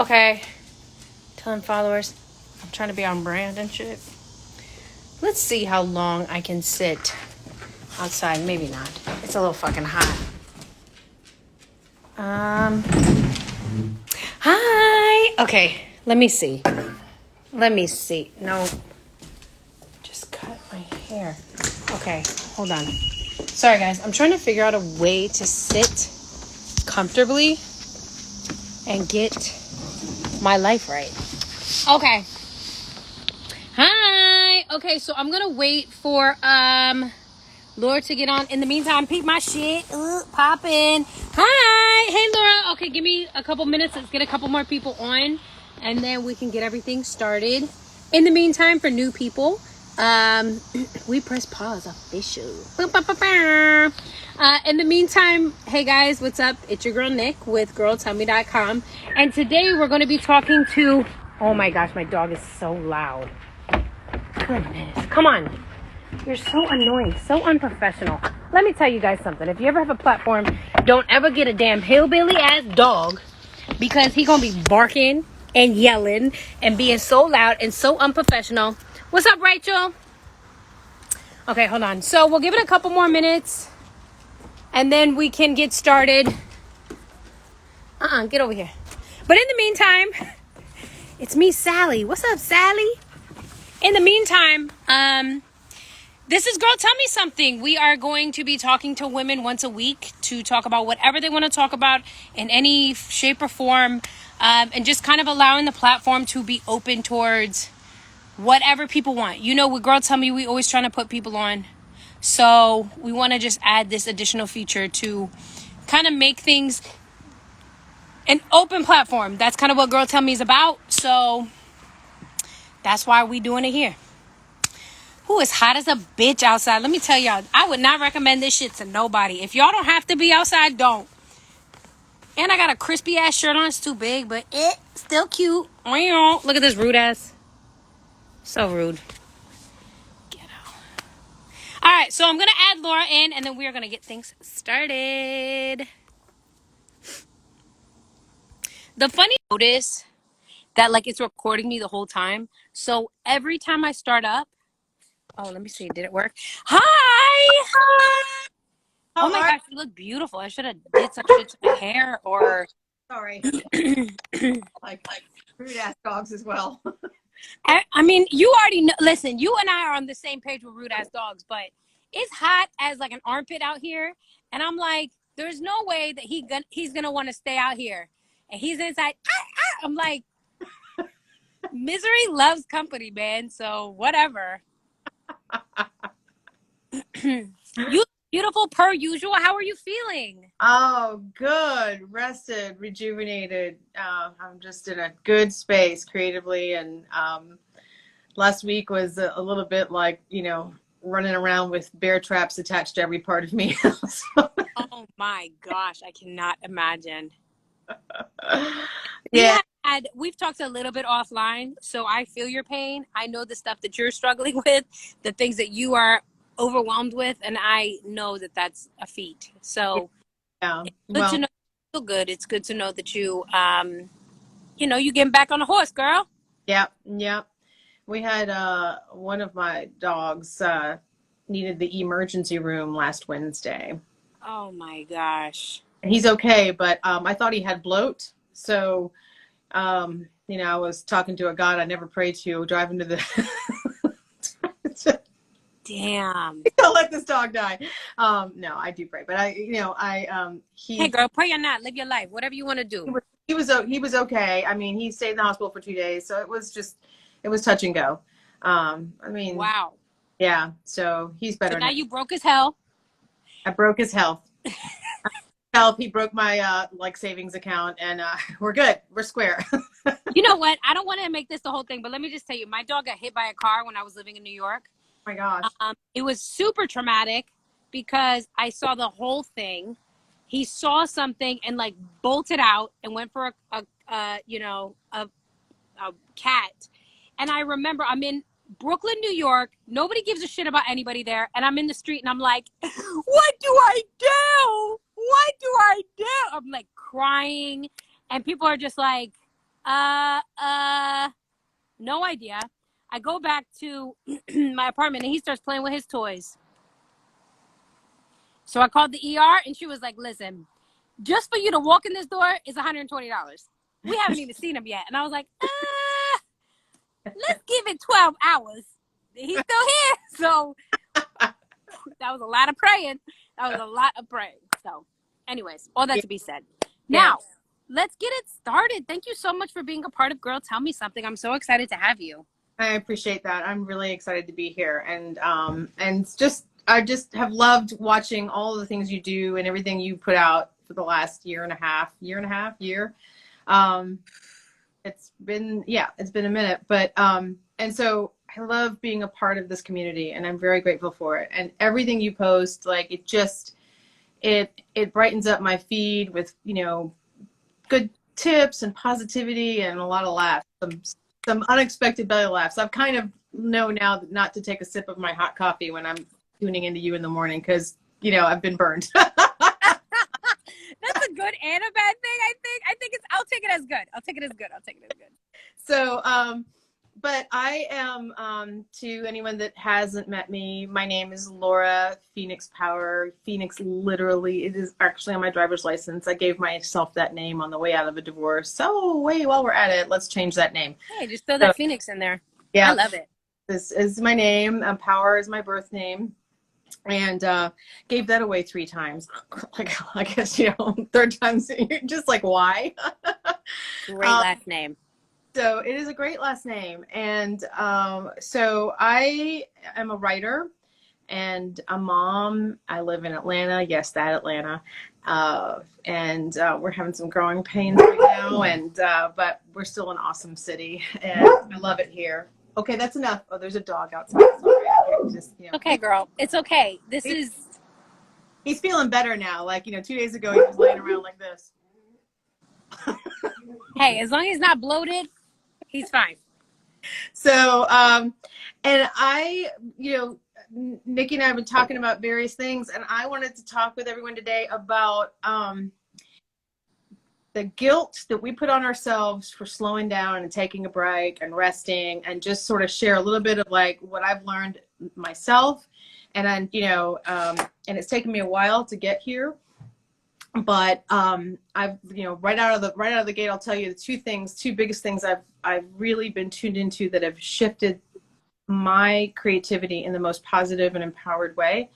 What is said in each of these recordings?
Okay. Telling followers I'm trying to be on brand and shit. Let's see how long I can sit outside. Maybe not. It's a little fucking hot. Hi. Okay. Let me see. No. Just cut my hair. Okay. Hold on. Sorry, guys. I'm trying to figure out a way to sit comfortably and get my life right. Okay. Hi. Okay, so I'm gonna wait for Laura to get on. In the meantime, peep my shit. Poppin'. Hi. Hey Laura. Okay, give me a couple minutes. Let's get a couple more people on, and then we can get everything started. In the meantime, for new people, we press pause official. In the meantime, hey guys, what's up? It's your girl Nick with Girltellme.com, and today we're going to be talking to. Oh my gosh, my dog is so loud. Goodness, come on. You're so annoying, so unprofessional. Let me tell you guys something. If you ever have a platform, don't ever get a damn hillbilly ass dog, because he gonna be barking and yelling and being so loud and so unprofessional. What's up, Rachel? Okay, hold on. So we'll give it a couple more minutes and then we can get started. Get over here. But in the meantime, it's me, Sally. What's up, Sally? In the meantime, this is Girltellme Something. We are going to be talking to women once a week to talk about whatever they want to talk about in any shape or form, and just kind of allowing the platform to be open towards whatever people want. You know, with Girltellme, we always trying to put people on. So we want to just add this additional feature to kind of make things an open platform. That's kind of what Girltellme is about. So that's why we doing it here. Who is hot as a bitch outside? Let me tell y'all, I would not recommend this shit to nobody. If y'all don't have to be outside, don't. And I got a crispy ass shirt on. It's too big, but it's still cute. Look at this rude ass. So rude. Get out. All right, so I'm going to add Laura in, and then we're going to get things started. The funny notice that, like, it's recording me the whole time. So every time I start up, oh, let me see. Did it work? Hi! Oh my gosh, you look beautiful. I should have did some shit to my hair or... Sorry. like rude ass dogs as well. I mean, you already know. Listen, you and I are on the same page with rude ass dogs, but it's hot as like an armpit out here. And I'm like, there's no way that he's gonna want to stay out here. And he's inside. I'm like, misery loves company, man. So whatever. You beautiful per usual. How are you feeling? Oh, good. Rested, rejuvenated. I'm just in a good space creatively. And last week was a little bit like, running around with bear traps attached to every part of me. So, Oh my gosh, I cannot imagine. yeah. We've talked a little bit offline, so I feel your pain. I know the stuff that you're struggling with, the things that you are overwhelmed with, and I know that that's a feat. So Yeah. it's good to know you feel good. It's good to know that you you getting back on the horse, girl. Yep. Yep. We had one of my dogs needed the emergency room last Wednesday. Oh my gosh. He's okay, but I thought he had bloat. So I was talking to a God I never prayed to, driving to the. Damn. Don't let this dog die. No, I do pray, but Hey girl, pray or not, live your life. Whatever you want to do. He was okay. I mean, he stayed in the hospital for 2 days, so it was touch and go. Wow. Yeah. So he's better So now now. you broke his hell. I broke his health. He broke my savings account, and we're good. We're square. You know what? I don't want to make this the whole thing, but let me just tell you, my dog got hit by a car when I was living in New York. Oh my gosh. It was super traumatic because I saw the whole thing. He saw something and like bolted out and went for a cat. And I remember I'm in Brooklyn, New York. Nobody gives a shit about anybody there. And I'm in the street and I'm like, what do I do? What do I do? I'm like crying. And people are just like, No idea. I go back to my apartment and he starts playing with his toys. So I called the ER and she was like, listen, just for you to walk in this door is $120. We haven't even seen him yet. And I was like, let's give it 12 hours. He's still here. So that was a lot of praying. So anyways, all that to be said. Now, let's get it started. Thank you so much for being a part of Girl, Tell Me Something. I'm so excited to have you. I appreciate that. I'm really excited to be here, and I just have loved watching all of the things you do and everything you put out for the last year. It's been a minute, but and so I love being a part of this community, and I'm very grateful for it. And everything you post, like it brightens up my feed with good tips and positivity and a lot of laughs. Some unexpected belly laughs. I've kind of know now not to take a sip of my hot coffee when I'm tuning into you in the morning because, I've been burned. That's a good and a bad thing, I think I'll take it as good. So, but I am, to anyone that hasn't met me, my name is Laura Phoenix Power. Phoenix, literally, it is actually on my driver's license. I gave myself that name on the way out of a divorce. So, wait, while we're at it, let's change that name. Hey, just throw that Phoenix in there. Yeah. I love it. This is my name. Power is my birth name. And gave that away 3 times. Like, I guess, third time's you're just like, why? Great last name. So it is a great last name. And so I am a writer and a mom. I live in Atlanta. Yes, that Atlanta. And we're having some growing pains right now. And but we're still an awesome city. And I love it here. Okay, that's enough. Oh, there's a dog outside. Sorry. Okay, girl. It's okay. He's feeling better now. Like, 2 days ago, he was laying around like this. Hey, as long as he's not bloated, he's fine. So, and I, Nikki and I have been talking about various things, and I wanted to talk with everyone today about the guilt that we put on ourselves for slowing down and taking a break and resting, and just sort of share a little bit of like what I've learned myself. And then, and it's taken me a while to get here, but I've, right out of the gate, I'll tell you the two biggest things I've really been tuned into that have shifted my creativity in the most positive and empowered way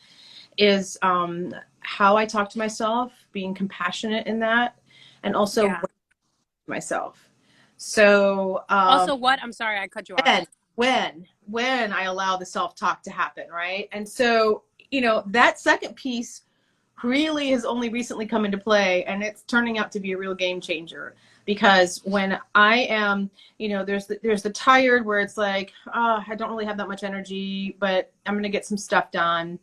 is how I talk to myself, being compassionate in that, and also myself. So also what? I'm sorry, I cut you off. When I allow the self-talk to happen, right? And so, that second piece really has only recently come into play, and it's turning out to be a real game changer. Because when I am, there's the tired where it's like, I don't really have that much energy, but I'm going to get some stuff done.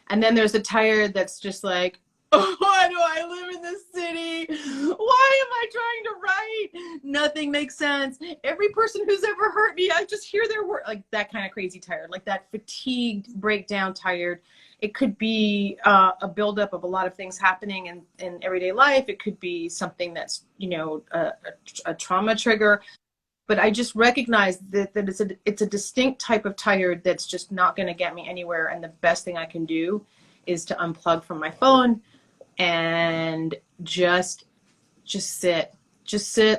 And then there's the tired that's just like, why do I live in this city? Why am I trying to write? Nothing makes sense. Every person who's ever hurt me, I just hear their word. Like that kind of crazy tired, like that fatigued, breakdown tired. It could be a buildup of a lot of things happening in everyday life. It could be something that's, a trauma trigger. But I just recognize that it's a distinct type of tired that's just not going to get me anywhere. And the best thing I can do is to unplug from my phone and just sit,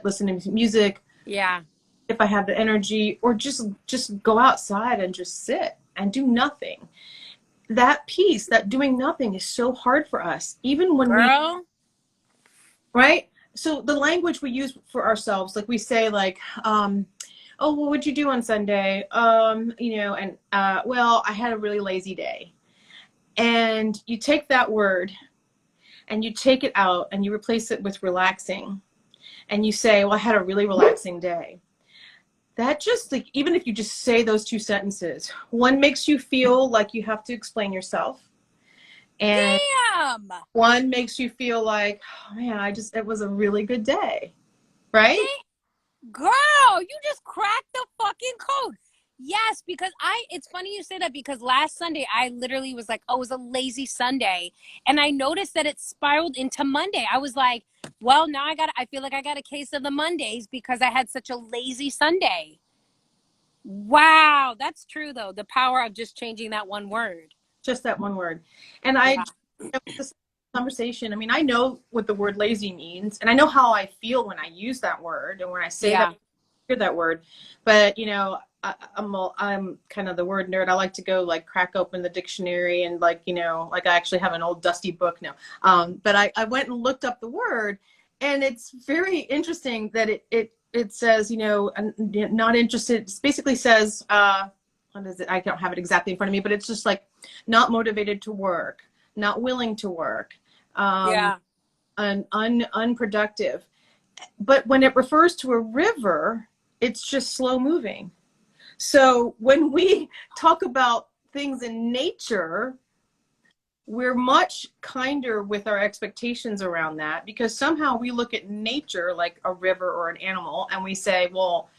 listen to music. Yeah. If I have the energy, or just go outside and just sit and do nothing. That piece, that doing nothing, is so hard for us, even when right? So the language we use for ourselves, like we say, like, oh, well, what'd you do on Sunday? Well, I had a really lazy day. And you take that word and you take it out and you replace it with relaxing. And you say, well, I had a really relaxing day. That just, like, even if you just say those 2 sentences, one makes you feel like you have to explain yourself. And one makes you feel like, oh, man, it was a really good day. Right? Girl, you just cracked the fucking code. Yes, because it's funny you say that, because last Sunday I literally was like, oh, it was a lazy Sunday. And I noticed that it spiraled into Monday. I was like, Well, now I feel like I got a case of the Mondays because I had such a lazy Sunday. Wow, that's true though. The power of just changing that one word. Just that one word. And Yeah. this conversation, I mean, I know what the word lazy means, and I know how I feel when I use that word and when I say that, Yeah. hear that word. But I'm kind of the word nerd. I like to go like crack open the dictionary and like like I actually have an old dusty book now. But I went and looked up the word, and it's very interesting that it says not interested. It basically says what is it? I don't have it exactly in front of me, but it's just like not motivated to work, not willing to work, Yeah. unproductive. But when it refers to a river, it's just slow moving. So when we talk about things in nature, we're much kinder with our expectations around that, because somehow we look at nature like a river or an animal and we say, well,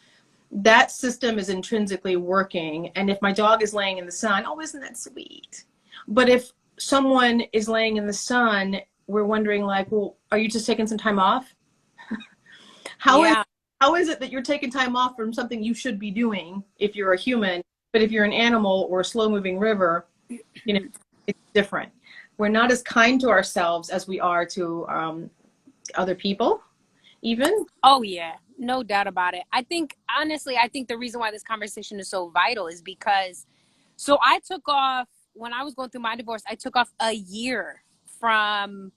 that system is intrinsically working. And if my dog is laying in the sun, oh, isn't that sweet? But if someone is laying in the sun, we're wondering like, well, are you just taking some time off? How is Yeah. how is it that you're taking time off from something you should be doing if you're a human, but if you're an animal or a slow moving river, it's different. We're not as kind to ourselves as we are to other people, even. Oh yeah. No doubt about it. I think honestly, I think the reason why this conversation is so vital is because so I took off when I was going through my divorce, I took off a year from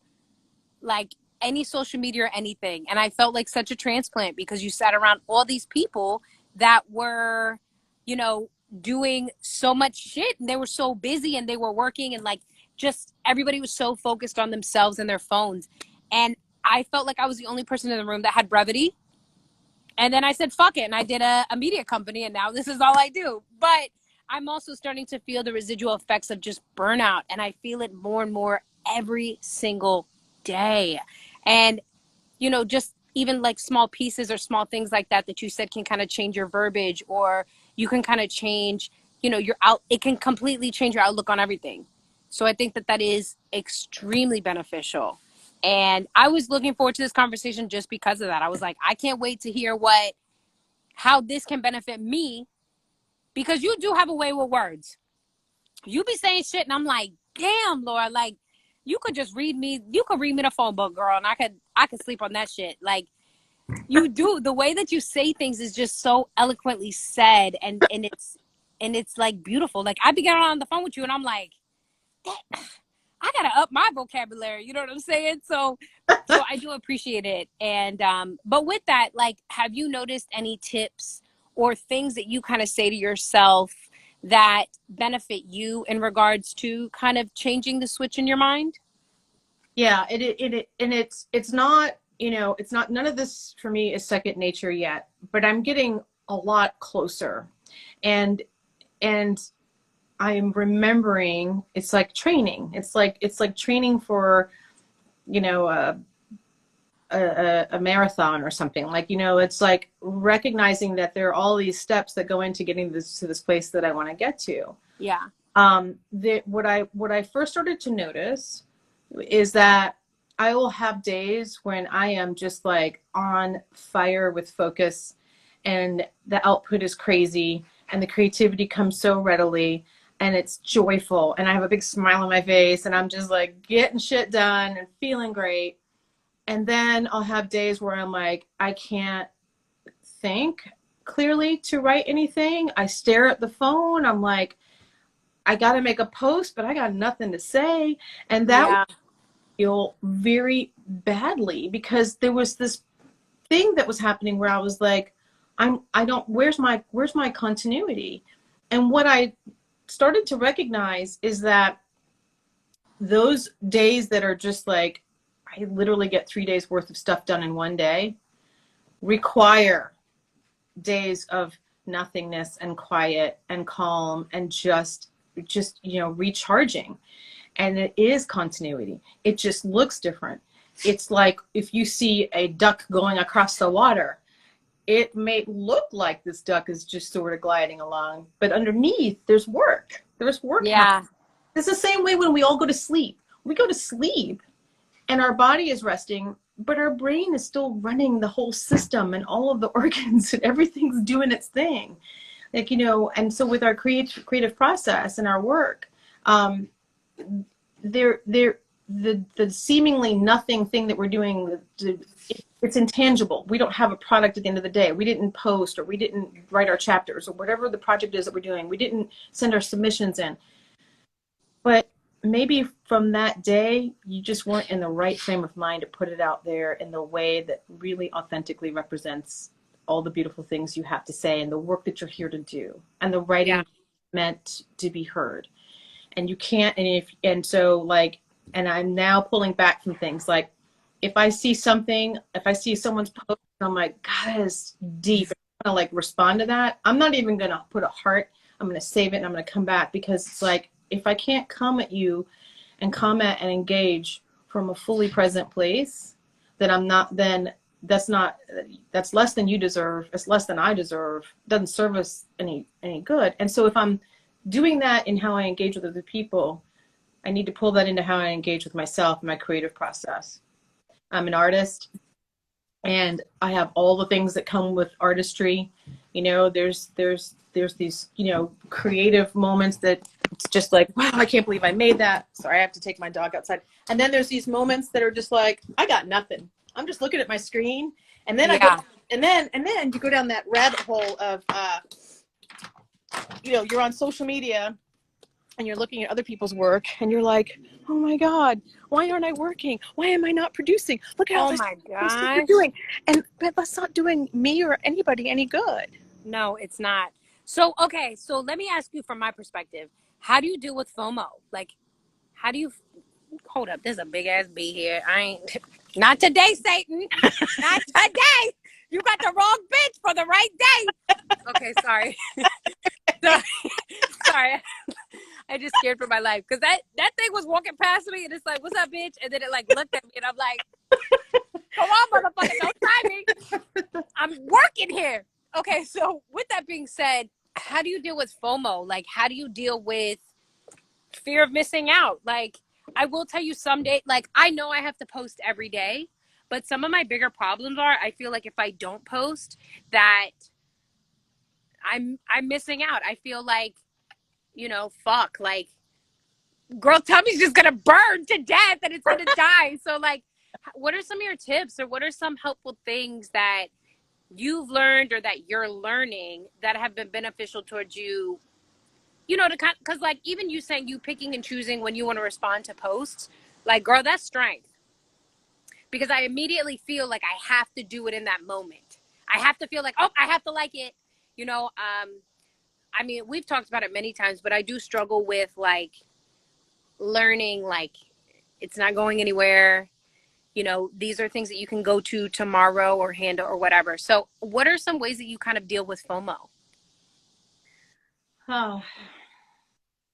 like any social media or anything. And I felt like such a transplant because you sat around all these people that were, you know, doing so much shit and they were so busy and they were working and like just everybody was so focused on themselves and their phones. And I felt like I was the only person in the room that had brevity. And then I said, fuck it. And I did a media company and now this is all I do. But I'm also starting to feel the residual effects of just burnout. And I feel it more and more every single day. And, you know, just even like small pieces or small things like that that you said can kind of change your verbiage or you can kind of change, you know, it can completely change your outlook on everything. So I think that that is extremely beneficial. And I was looking forward to this conversation just because of that. I was like, I can't wait to hear how this can benefit me because you do have a way with words. You be saying shit and I'm like, damn, Laura, like you could just read me. You could read me the phone book, girl, and I could sleep on that shit. Like you do. The way that you say things is just so eloquently said, and it's like beautiful. Like I be getting on the phone with you, and I'm like, I gotta up my vocabulary. You know what I'm saying? So I do appreciate it. And but with that, like, have you noticed any tips or things that you kind of say to yourself that benefit you in regards to kind of changing the switch in your mind? Yeah, and it's not, it's not, none of this for me is second nature yet, but I'm getting a lot closer. And and I'm remembering it's like training. It's like training for, a a marathon or something. Like, it's like recognizing that there are all these steps that go into getting this to this place that I want to get to. Yeah. What I first started to notice is that I will have days when I am just like on fire with focus and the output is crazy and the creativity comes so readily and it's joyful and I have a big smile on my face and I'm just like getting shit done and feeling great. And then I'll have days where I'm like, I can't think clearly to write anything. I stare at the phone. I'm like, I got to make a post, but I got nothing to say. And that Yeah. feel very badly because there was this thing that was happening where I was like, where's my continuity? And what I started to recognize is that those days that are just like, I literally get 3 days worth of stuff done in one day require days of nothingness and quiet and calm and just recharging. And it is continuity. It just looks different. It's like if you see a duck going across the water, it may look like this duck is just sort of gliding along, but underneath there's work. There's work Yeah. happening. It's the same way when we all go to sleep. We go to sleep and our body is resting but our brain is still running the whole system and all of the organs and everything's doing its thing. Like, you know, and so with our creative process and our work, the seemingly nothing thing that we're doing, it's intangible. We don't have a product at the end of the day. We didn't post, or we didn't write our chapters, or whatever the project is that we're doing. We didn't send our submissions in. But maybe from that day, you just weren't in the right frame of mind to put it out there in the way that really authentically represents all the beautiful things you have to say and the work that you're here to do, and the writing meant to be heard. And you can't, and so like, and I'm now pulling back from things like, if I see something, if I see someone's post, I'm like, God, that is deep. I'm gonna like respond to that. I'm not even gonna put a heart. I'm gonna save it and I'm gonna come back, because it's like, if I can't come at you and comment and engage from a fully present place, then I'm not, then that's less than you deserve. It's less than I deserve. Doesn't serve us any good. And so if I'm doing that in how I engage with other people, I need to pull that into how I engage with myself and my creative process. I'm an artist, and I have all the things that come with artistry. You know, there's these, you know, creative moments that it's just like, wow, I can't believe I made that. Sorry, I have to take my dog outside. And then there's these moments that are just like, I got nothing. I'm just looking at my screen. And then I go, and then you go down that rabbit hole of, you know, you're on social media and you're looking at other people's work and you're like, oh my God, why aren't I working? Why am I not producing? Look at all this stuff we're doing. But that's not doing me or anybody any good. No, it's not. So, okay. So let me ask you from my perspective, how do you deal with FOMO? Like, how do you, hold up, there's a big ass bee here. I ain't, not today, Satan. Not today. You got the wrong bitch for the right day. Okay, sorry. Sorry. I just scared for my life, because that thing was walking past me and it's like, what's up, bitch? And then it like looked at me and I'm like, come on, motherfucker, don't try me. I'm working here. Okay, so with that being said, how do you deal with FOMO? Like, how do you deal with fear of missing out? Like, I will tell you someday, like, I know I have to post every day, but some of my bigger problems are, I feel like if I don't post, that I'm missing out. I feel like, you know, fuck, like, Girltellme's just gonna burn to death and it's gonna die. So like, what are some of your tips, or what are some helpful things that you've learned or that you're learning that have been beneficial towards you, you know, to kind, because like, even you saying you picking and choosing when you want to respond to posts, like, girl, that's strength. Because I immediately feel like I have to do it in that moment. I have to feel like, oh, I have to like it, you know. I mean, we've talked about it many times, but I do struggle with like learning, like, it's not going anywhere. You know, these are things that you can go to tomorrow or handle or whatever. So what are some ways that you kind of deal with FOMO? Oh.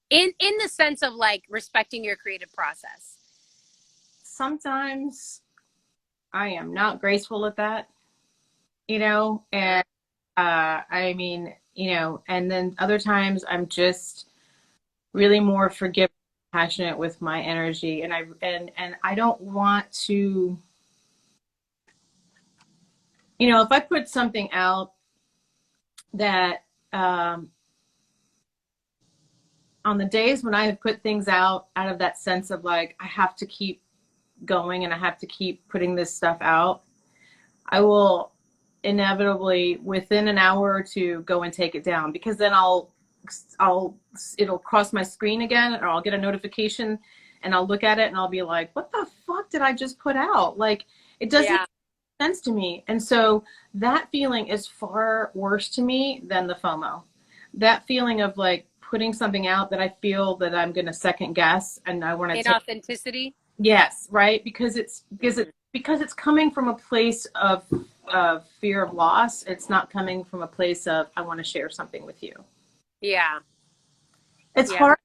In the sense of like respecting your creative process. Sometimes I am not graceful at that, you know, and I mean, you know, and then other times I'm just really more forgiving, passionate with my energy, and I don't want to, you know, if I put something out that on the days when I have put things out of that sense of like, I have to keep going and I have to keep putting this stuff out, I will inevitably within an hour or two go and take it down, because then it'll cross my screen again, or I'll get a notification and I'll look at it and I'll be like, what the fuck did I just put out? Like, it doesn't make sense to me. And so that feeling is far worse to me than the FOMO. That feeling of like putting something out that I feel that I'm going to second guess and I want to Inauthenticity. Yes, right, because it's coming from a place of fear of loss. It's not coming from a place of I want to share something with you. Yeah. It's hard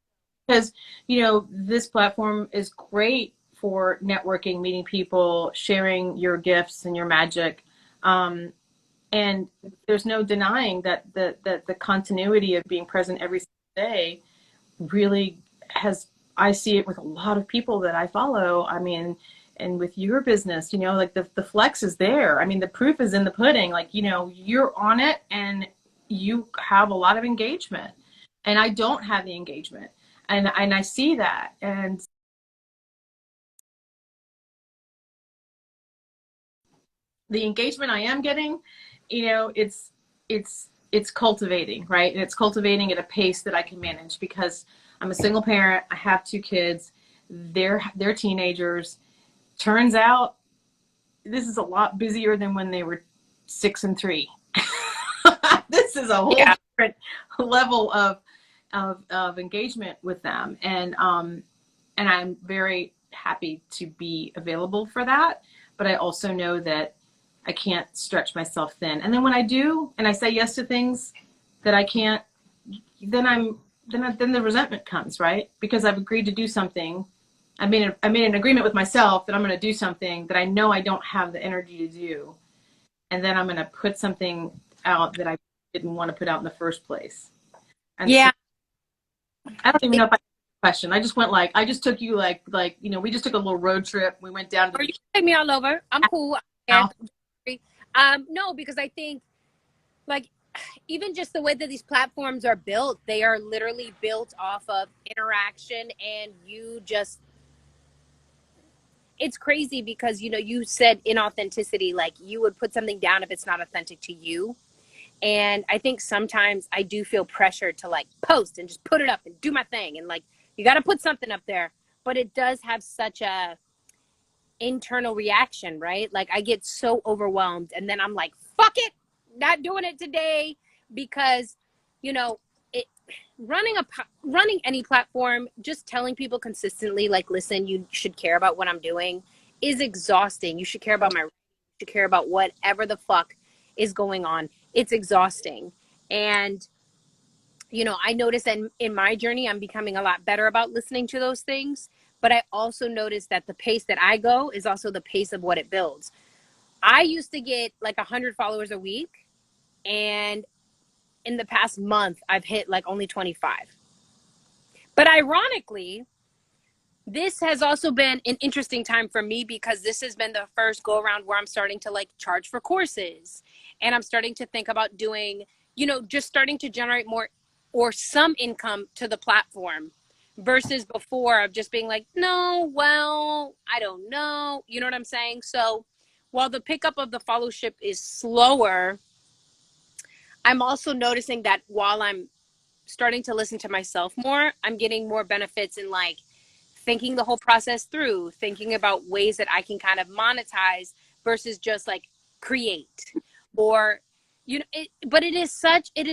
because, you know, this platform is great for networking, meeting people, sharing your gifts and your magic. And there's no denying that the continuity of being present every single day really has, I see it with a lot of people that I follow. I mean, and with your business, you know, like the flex is there. I mean, the proof is in the pudding. Like, you know, you're on it and you have a lot of engagement, and I don't have the engagement, and I see that. And the engagement I am getting, you know, it's cultivating, right? And it's cultivating at a pace that I can manage because I'm a single parent. I have 2 kids. They're teenagers. Turns out this is a lot busier than when they were 6 and 3. This is a whole different level of engagement with them, and I'm very happy to be available for that. But I also know that I can't stretch myself thin. And then when I do, and I say yes to things that I can't, then the resentment comes, right? Because I've agreed to do something. I made an agreement with myself that I'm going to do something that I know I don't have the energy to do, and then I'm going to put something out that I didn't want to put out in the first place. And Yeah. so, I don't even know if I question. I just went like, I just took you like, you know, we just took a little road trip. We went down to. Or you can take me all over. I'm cool. No, because I think, like, even just the way that these platforms are built, they are literally built off of interaction, and you just, it's crazy because, you know, you said inauthenticity, like you would put something down if it's not authentic to you. And I think sometimes I do feel pressure to like post and just put it up and do my thing. And like, you got to put something up there, but it does have such a internal reaction, right? Like I get so overwhelmed and then I'm like, fuck it, not doing it today, because, you know, it running any platform, just telling people consistently, like, listen, you should care about what I'm doing, is exhausting. You should care about you should care about whatever the fuck is going on. It's exhausting. And, you know, I notice that in my journey, I'm becoming a lot better about listening to those things. But I also notice that the pace that I go is also the pace of what it builds. I used to get like 100 followers a week. And in the past month, I've hit like only 25. But ironically, this has also been an interesting time for me because this has been the first go around where I'm starting to like charge for courses. And I'm starting to think about doing, you know, just starting to generate more or some income to the platform versus before of just being like, no, well, I don't know. You know what I'm saying? So while the pickup of the followship is slower, I'm also noticing that while I'm starting to listen to myself more, I'm getting more benefits in like thinking the whole process through, thinking about ways that I can kind of monetize versus just like create or, you know, but it is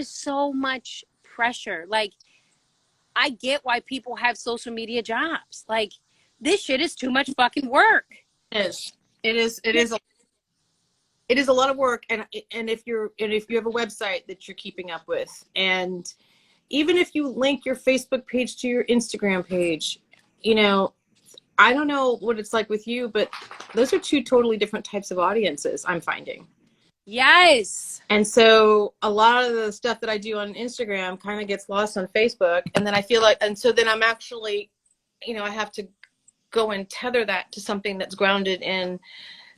so much pressure. Like, I get why people have social media jobs. Like, this shit is too much fucking work. It is a lot of work. And if you have a website that you're keeping up with, and even if you link your Facebook page to your Instagram page, you know, I don't know what it's like with you, but those are 2 totally different types of audiences I'm finding. Yes. And so a lot of the stuff that I do on Instagram kind of gets lost on Facebook. And then I feel like, and so then I'm actually, you know, I have to go and tether that to something that's grounded in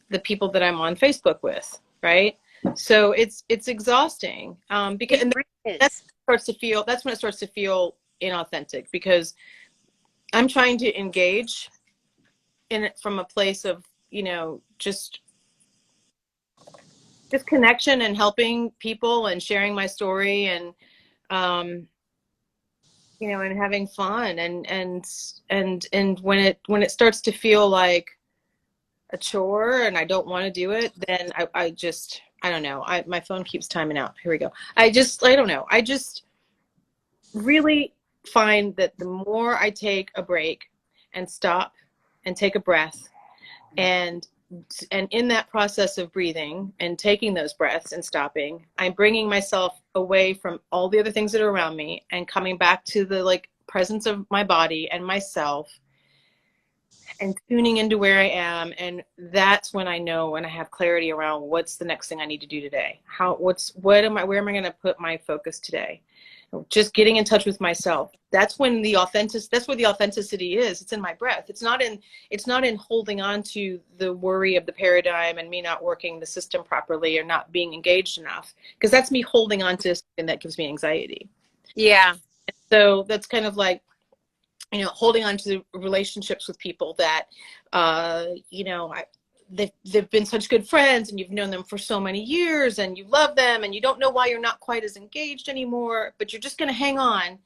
the people that I'm on Facebook with. Right. So it's exhausting. Because and that's when it starts to feel inauthentic, because I'm trying to engage in it from a place of, you know, just connection and helping people and sharing my story and, you know, and having fun. And when it starts to feel like a chore and I don't want to do it, then I don't know. My phone keeps timing out. Here we go. I don't know. I just really find that the more I take a break and stop and take a breath, and in that process of breathing and taking those breaths and stopping, I'm bringing myself away from all the other things that are around me and coming back to the like presence of my body and myself and tuning into where I am. And that's when I know, when I have clarity around what's the next thing I need to do today. Where am I going to put my focus today? just getting in touch with myself. That's when that's where the authenticity is. It's in my breath. It's not in holding on to the worry of the paradigm and me not working the system properly or not being engaged enough, because that's me holding on to something that gives me anxiety. Yeah. So that's kind of like, holding on to relationships with people that, they've been such good friends and you've known them for so many years and you love them and you don't know why you're not quite as engaged anymore, but you're just going to hang on.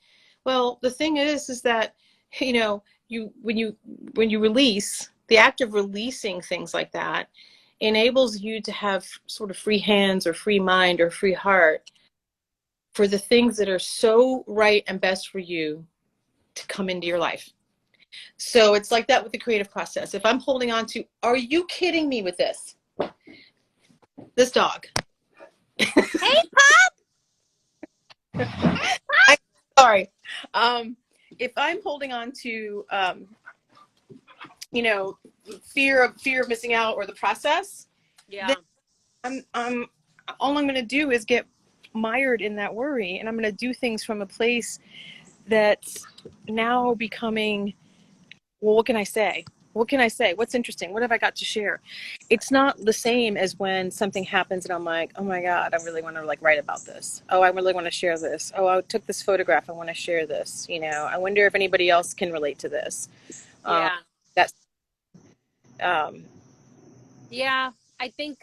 Well, the thing is that, when you release, the act of releasing things like that enables you to have sort of free hands or free mind or free heart for the things that are so right and best for you to come into your life. So it's like that with the creative process. If I'm holding on to, are you kidding me with this? This dog. Hey, I'm sorry. If I'm holding on to, fear of missing out or the process, yeah. then all I'm going to do is get mired in that worry, and I'm going to do things from a place that's now becoming, well, what can I say? What can I say? What's interesting? What have I got to share? It's not the same as when something happens and I'm like, oh my God, I really want to write about this. Oh, I really want to share this. Oh, I took this photograph. I want to share this. I wonder if anybody else can relate to this. Yeah. That's, um, Yeah. I think,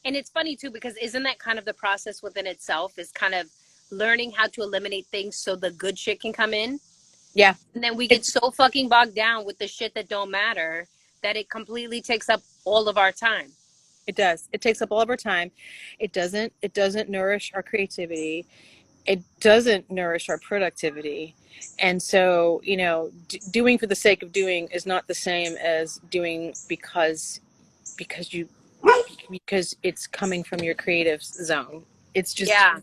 and it's funny too, because isn't that kind of the process within itself, is kind of learning how to eliminate things so the good shit can come in? yeah, And then we get so fucking bogged down with the shit that don't matter that it completely takes up all of our time. it does. It takes up all of our time. It doesn't nourish our creativity. It doesn't nourish our productivity. And so, doing for the sake of doing is not the same as doing because it's coming from your creative zone. It's just, Yeah.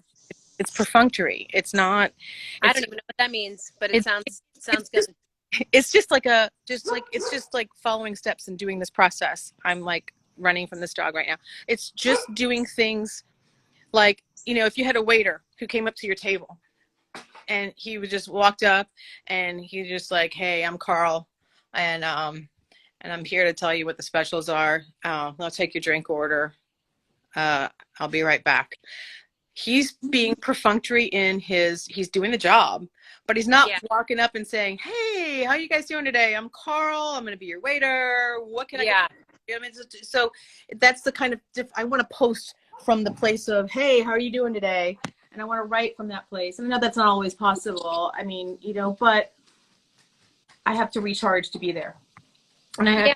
it's perfunctory. It's not, I it's, don't even know what that means, but it it's, sounds good. just, it's just like it's just like following steps and doing this process. I'm like running from this dog right now. It's just doing things like, if you had a waiter who came up to your table and he would just walked up and he just like, hey, I'm Carl. And I'm here to tell you what the specials are. I'll take your drink order. I'll be right back. He's being perfunctory he's doing the job, but he's not Yeah. walking up and saying, hey, how you guys doing today? I'm Carl. I'm going to be your waiter. What can I get? I mean, so that's the kind of, I want to post from the place of, hey, how are you doing today? And I want to write from that place. And I know that's not always possible. I mean, but I have to recharge to be there. And I have to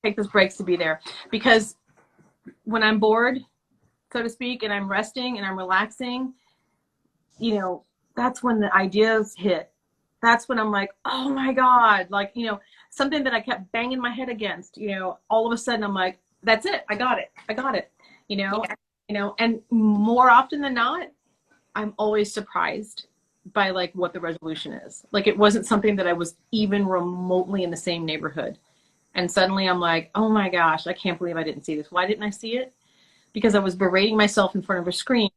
take those breaks to be there, because when I'm bored, so to speak, and I'm resting and I'm relaxing, that's when the ideas hit. That's when I'm like, oh my God, like, something that I kept banging my head against, all of a sudden I'm like, that's it. I got it. And more often than not, I'm always surprised by like what the resolution is. Like, it wasn't something that I was even remotely in the same neighborhood. And suddenly I'm like, oh my gosh, I can't believe I didn't see this. Why didn't I see it? Because I was berating myself in front of a screen.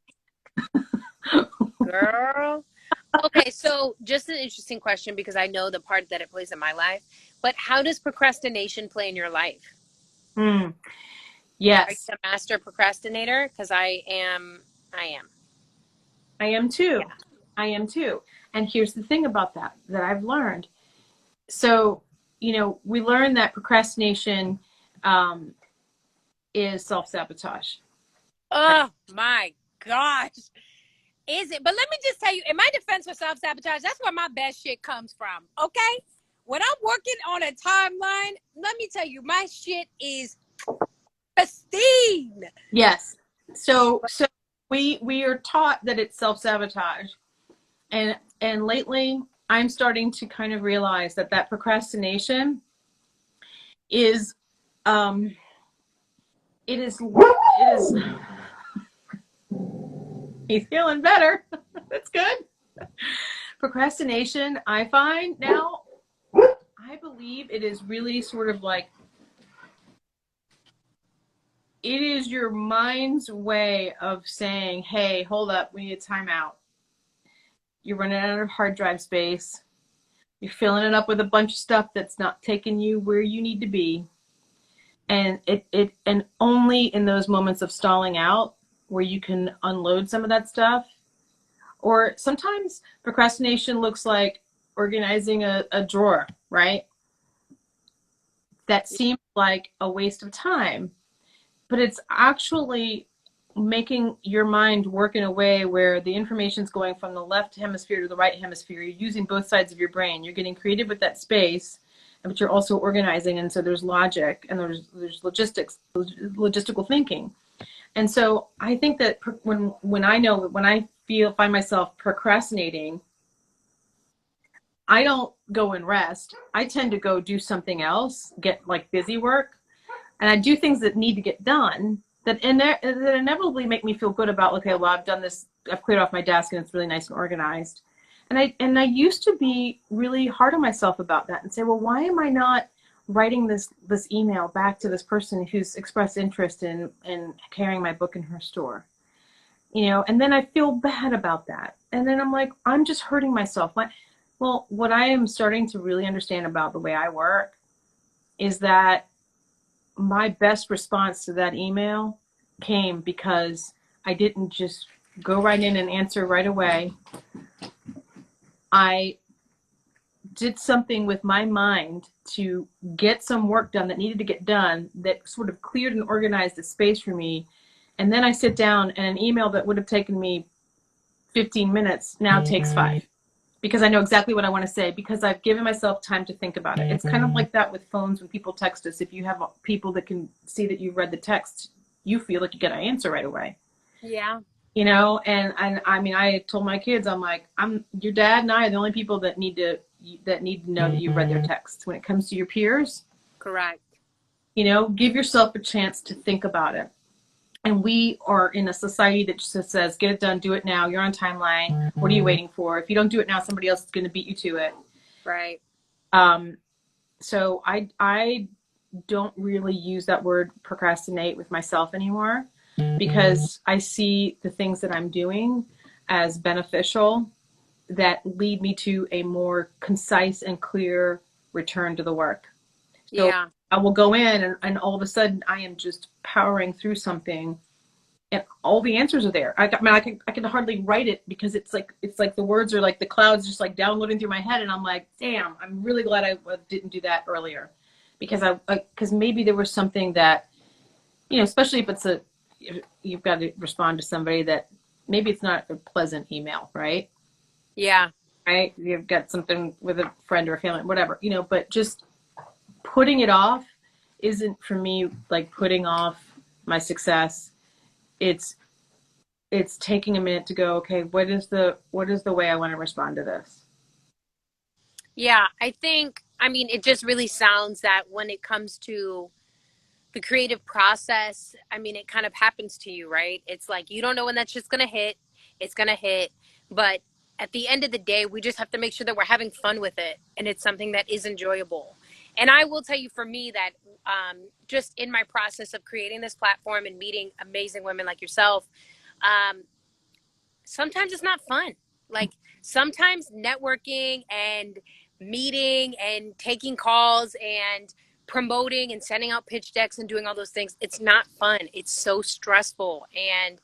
Girl. Okay, so just an interesting question, because I know the part that it plays in my life, but how does procrastination play in your life? Yes. Are you a master procrastinator? Because I am. I am too. Yeah. I am too. And here's the thing about that I've learned. So, we learned that procrastination is self-sabotage. Oh my gosh. Is it? But let me just tell you, in my defense for self-sabotage, that's where my best shit comes from. Okay? When I'm working on a timeline, let me tell you, my shit is pristine. Yes. So we are taught that it's self-sabotage. And lately I'm starting to kind of realize that procrastination is it is he's feeling better. That's good. Procrastination, I find now, I believe it is really sort of like, it is your mind's way of saying, hey, hold up, we need a timeout. you're running out of hard drive space, you're filling it up with a bunch of stuff that's not taking you where you need to be. And and only in those moments of stalling out where you can unload some of that stuff. Or sometimes procrastination looks like organizing a drawer, right? That seems like a waste of time, but it's actually making your mind work in a way where the information's going from the left hemisphere to the right hemisphere. You're using both sides of your brain. You're getting creative with that space, but you're also organizing. And so there's logic and there's logistical thinking. And so I think that when I find myself procrastinating, I don't go and rest. I tend to go do something else, get like busy work, and I do things that need to get done that inevitably make me feel good about, okay, well, I've done this, I've cleared off my desk and it's really nice and organized. And I used to be really hard on myself about that and say, well, why am I not writing this email back to this person who's expressed interest in carrying my book in her store? You know, and then I feel bad about that. And then I'm like, I'm just hurting myself. Well, what I am starting to really understand about the way I work is that my best response to that email came because I didn't just go right in and answer right away. I did something with my mind to get some work done that needed to get done, that sort of cleared and organized the space for me. And then I sit down and an email that would have taken me 15 minutes now takes 5. Because I know exactly what I want to say, because I've given myself time to think about it. It's kind of like that with phones when people text us. If you have people that can see that you've read the text, you feel like you get an answer right away. Yeah. You know, and I mean, I told my kids, I'm like, your dad and I are the only people that need to know that you've read their texts. When it comes to your peers, Correct. you know, give yourself a chance to think about it. And we are in a society that just says, get it done, do it now. You're on timeline. What are you waiting for? If you don't do it now, somebody else is going to beat you to it. Right. So I don't really use that word procrastinate with myself anymore, because I see the things that I'm doing as beneficial that lead me to a more concise and clear return to the work. So Yeah. I will go in and all of a sudden I am just powering through something and all the answers are there. I can hardly write it because it's like the words are like the clouds just like downloading through my head, and I'm like, damn, I'm really glad I didn't do that earlier, because because maybe there was something that, you know, especially if you've got to respond to somebody that maybe it's not a pleasant email, right? Yeah. Right? You've got something with a friend or a family, whatever, you know, but just putting it off isn't for me like putting off my success. It's taking a minute to go, okay, what is the way I want to respond to this? Yeah. I mean, it just really sounds that when it comes to the creative process, I mean, it kind of happens to you, right? It's like you don't know when that shit's gonna hit. It's gonna hit, but at the end of the day, we just have to make sure that we're having fun with it, and it's something that is enjoyable. And I will tell you, for me, that just in my process of creating this platform and meeting amazing women like yourself, um, sometimes it's not fun. Like sometimes networking and meeting and taking calls and promoting and sending out pitch decks and doing all those things, it's not fun. It's so stressful. And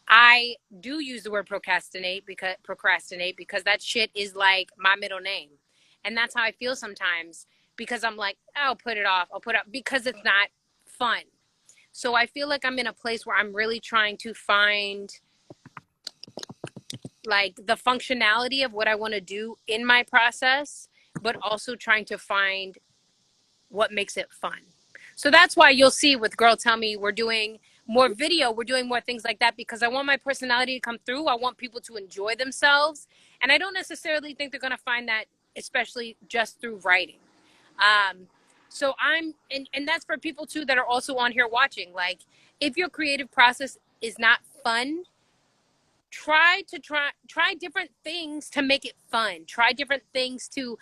I do use the word procrastinate because that shit is like my middle name. And that's how I feel sometimes, because I'm like, I'll put it off. I'll put it up because it's not fun. So I feel like I'm in a place where I'm really trying to find like the functionality of what I want to do in my process, but also trying to find what makes it fun. So that's why you'll see with Girltellme, we're doing more video, we're doing more things like that, because I want my personality to come through. I want people to enjoy themselves. And I don't necessarily think they're going to find that, especially just through writing. So and that's for people too that are also on here watching. Like, if your creative process is not fun, try different things to make it fun. Try different things to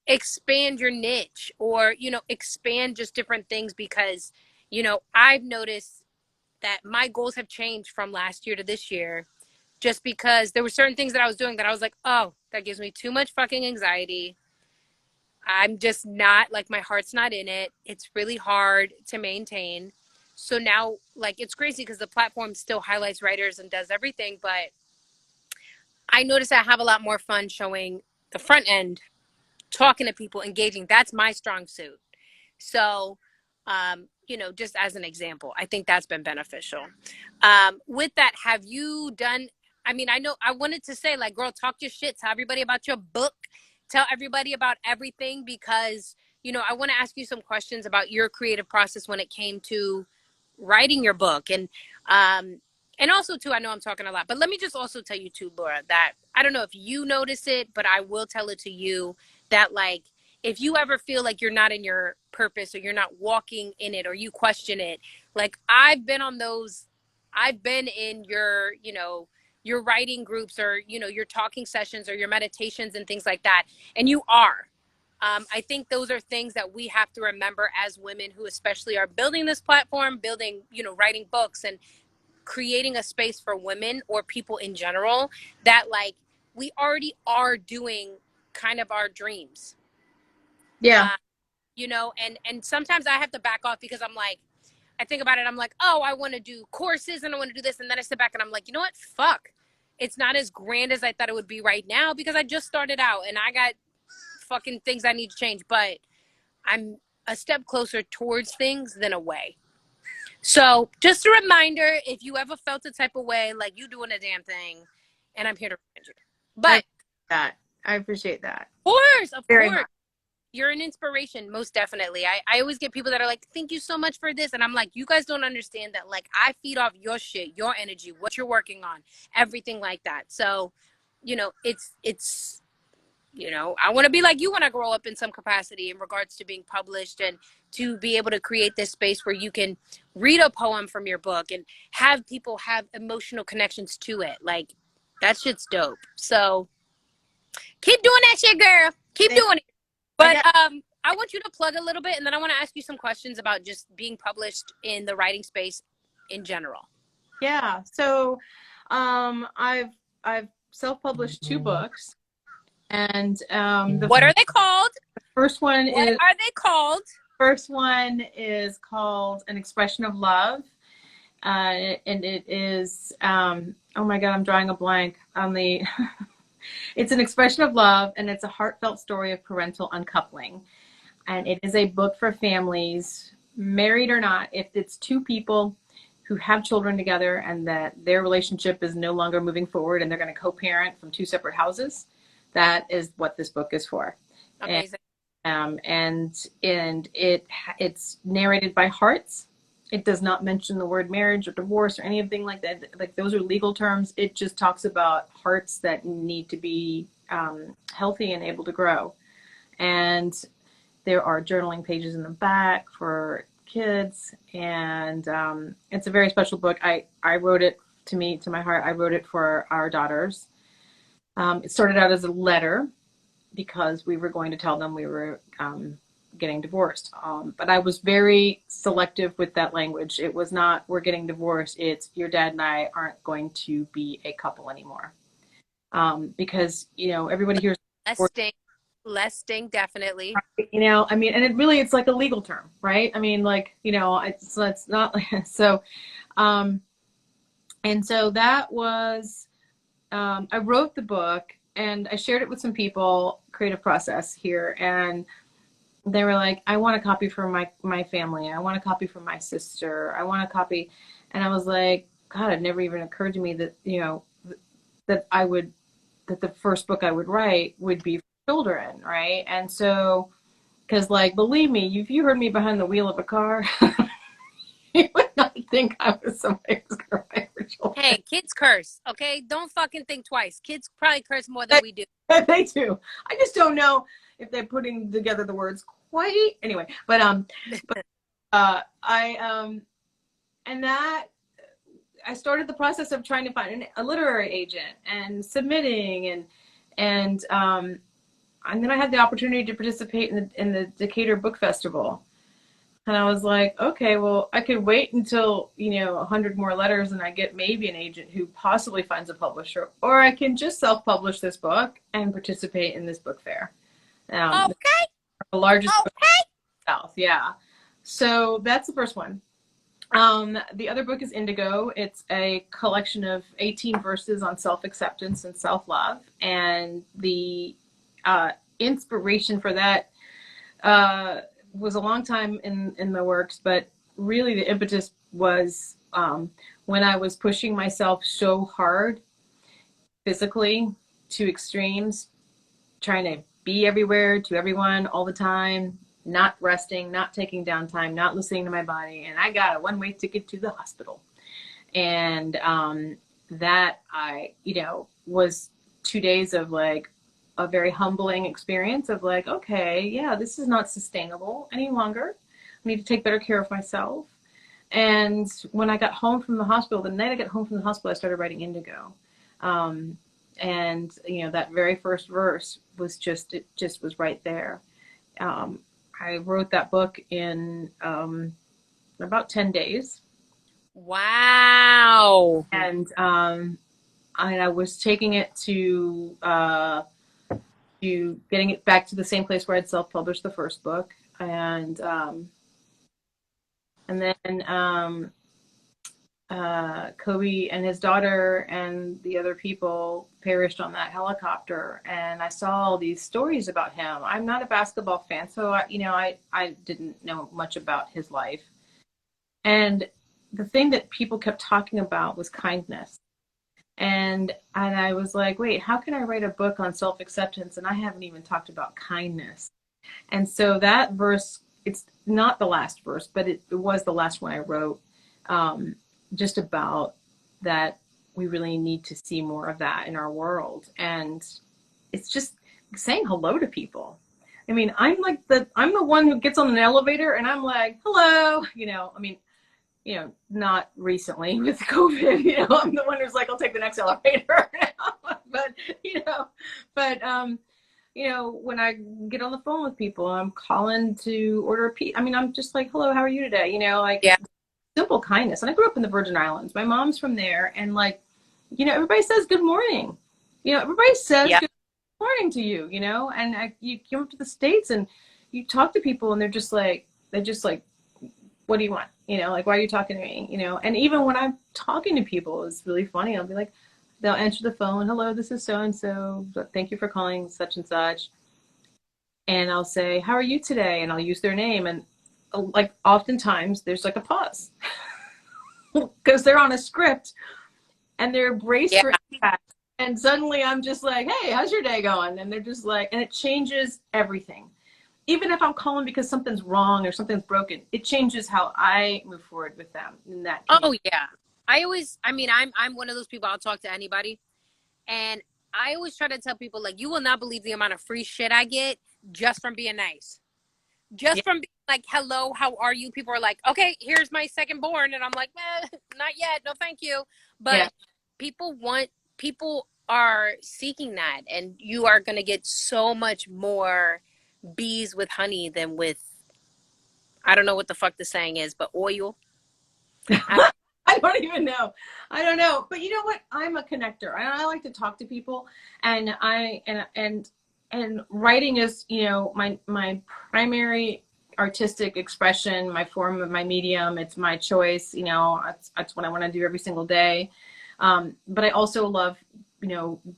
expand your niche, or expand just different things, because I've noticed that my goals have changed from last year to this year, just because there were certain things that I was doing that I was like, oh, that gives me too much fucking anxiety. I'm just not, like, my heart's not in it. It's really hard to maintain. So now, like, it's crazy because the platform still highlights writers and does everything, but I notice I have a lot more fun showing the front end, talking to people, engaging. That's my strong suit. So, you know, just as an example, I think that's been beneficial. With that, have you done, I mean, I know I wanted to say, like, girl, talk your shit. Tell everybody about your book. Tell everybody about everything because, you know, I want to ask you some questions about your creative process when it came to writing your book. And also too, I know I'm talking a lot, but let me just also tell you too, Laura, that I don't know if you notice it, but I will tell it to you that, like, if you ever feel like you're not in your purpose or you're not walking in it or you question it, like, I've been on those, I've been in your, you know, your writing groups or, you know, your talking sessions or your meditations and things like that. And you are. I think those are things that we have to remember as women who especially are building this platform, building, you know, writing books and creating a space for women or people in general, that, like, we already are doing kind of our dreams. Yeah. You know, and sometimes I have to back off because I'm like, I think about it, I'm like, oh, I want to do courses and I want to do this, and then I sit back and I'm like, you know what, fuck, it's not as grand as I thought it would be right now because I just started out and I got fucking things I need to change, but I'm a step closer towards things than away. So just a reminder, if you ever felt a type of way, like, you doing a damn thing, and I'm here to remind you. But I appreciate that. Of Very course, much. you're an inspiration, most definitely. I always get people that are like, thank you so much for this. And I'm like, you guys don't understand that, like, I feed off your shit, your energy, what you're working on, everything like that. So, you know, it's, you know, I want to be like you when I grow up in some capacity in regards to being published and to be able to create this space where you can read a poem from your book and have people have emotional connections to it. Like, that shit's dope. So keep doing that shit, girl. Keep doing it. But I want you to plug a little bit, and then I want to ask you some questions about just being published in the writing space in general. Yeah. So I've self-published 2 books. And what are they called? First one what is are they called? First one is called An Expression of Love. And it is oh my god, I'm drawing a blank on the it's an expression of love, and it's a heartfelt story of parental uncoupling. And it is a book for families, married or not. If it's 2 people who have children together and that their relationship is no longer moving forward and they're going to co-parent from 2 separate houses, that is what this book is for. Amazing. And it's narrated by hearts. It does not mention the word marriage or divorce or anything like that. Like, those are legal terms. It just talks about hearts that need to be healthy and able to grow. And there are journaling pages in the back for kids. And it's a very special book. I wrote it to my heart. I wrote it for our daughters. It started out as a letter because we were going to tell them we were getting divorced. But I was very selective with that language. It was not, we're getting divorced. It's, your dad and I aren't going to be a couple anymore. Because, you know, everybody hears less sting, definitely. You know, I mean, and it's like a legal term, right? I mean, like, you know, it's not so. And so that was, I wrote the book and I shared it with some people, creative process here, and they were like, I want a copy for my family. I want a copy for my sister. I want a copy. And I was like, God, it never even occurred to me that, you know, that the first book I would write would be for children, right? And so, because, like, believe me, if you heard me behind the wheel of a car, you would not think I was somebody who's going to write for children. Hey, kids curse, okay? Don't fucking think twice. Kids probably curse more than we do. They do. I just don't know if they're putting together the words quite. Anyway, but and that I started the process of trying to find a literary agent and submitting and then I had the opportunity to participate in the Decatur Book Festival. And I was like, okay, well, I could wait until, 100 more letters and I get maybe an agent who possibly finds a publisher, or I can just self-publish this book and participate in this book fair. Okay. The largest book Okay. in the South, yeah. So that's the first one. The other book is Indigo. It's a collection of 18 verses on self-acceptance and self-love. And the inspiration for that was a long time in the works, but really the impetus was when I was pushing myself so hard physically to extremes, trying to be everywhere to everyone all the time, not resting, not taking downtime, not listening to my body. And I got a one-way ticket to the hospital. And that was 2 days of like a very humbling experience of like, okay, yeah, this is not sustainable any longer. I need to take better care of myself. And when I got home from the hospital, the night I got home from the hospital, I started writing Indigo. And that very first verse was it just was right there. I wrote that book in about 10 days. Wow. And I was taking it to getting it back to the same place where I'd self-published the first book. And then Kobe and his daughter and the other people perished on that helicopter. And I saw all these stories about him. I'm not a basketball fan, so I didn't know much about his life. And the thing that people kept talking about was kindness. And I was like, wait, how can I write a book on self-acceptance and I haven't even talked about kindness? And so that verse, it's not the last verse, but it was the last one I wrote. Just about that we really need to see more of that in our world. And it's just saying hello to people. I mean, I'm the one who gets on an elevator and I'm like, hello, not recently with COVID, I'm the one who's like, I'll take the next elevator now. When I get on the phone with people, I'm calling to order a pizza. I mean, I'm just like, hello, how are you today? Yeah. Simple kindness. And I grew up in the Virgin Islands. My mom's from there. And everybody says good morning. Everybody says good morning to you, and you come up to the States and you talk to people and they're just like, what do you want? Why are you talking to me? And even when I'm talking to people, it's really funny. I'll be like, they'll answer the phone. Hello, this is so-and-so. Thank you for calling such and such. And I'll say, how are you today? And I'll use their name. And oftentimes there's a pause because they're on a script and they're braced for impact. And suddenly I'm just like, hey, how's your day going? And they're just like, and it changes everything. Even if I'm calling because something's wrong or something's broken, it changes how I move forward with them in that case. Oh yeah. I'm one of those people, I'll talk to anybody. And I always try to tell people, like, you will not believe the amount of free shit I get just from being nice. Just from being like, hello, how are you? People are like, okay, here's my second born. And I'm like, not yet. No, thank you. But people are seeking that. And you are going to get so much more bees with honey than with, I don't know what the fuck the saying is, but oil. I don't even know. I don't know. But you know what? I'm a connector. I like to talk to people. And and writing is, my primary artistic expression, my form of my medium. It's my choice. That's what I want to do every single day. But I also love,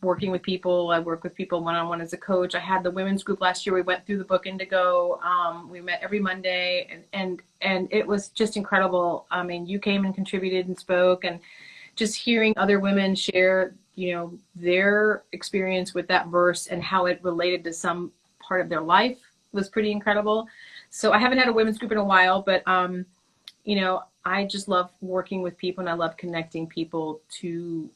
working with people. I work with people one-on-one as a coach. I had the women's group last year. We went through the book Indigo. We met every Monday and it was just incredible. I mean, you came and contributed and spoke, and just hearing other women share, their experience with that verse and how it related to some part of their life was pretty incredible. So I haven't had a women's group in a while, but, I just love working with people and I love connecting people to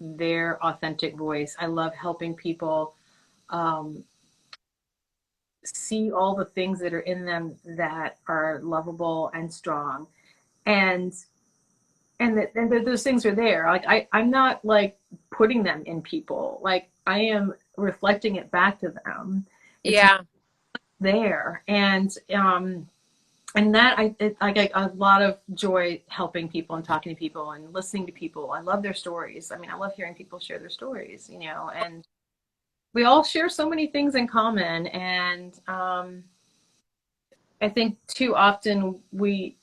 their authentic voice. I love helping people see all the things that are in them that are lovable and strong. And those things are there. Like I'm not like putting them in people. Like I am reflecting it back to them. It's there. And and that I get a lot of joy helping people and talking to people and listening to people. I love their stories. I mean, I love hearing people share their stories, you know, and we all share so many things in common. And I think too often we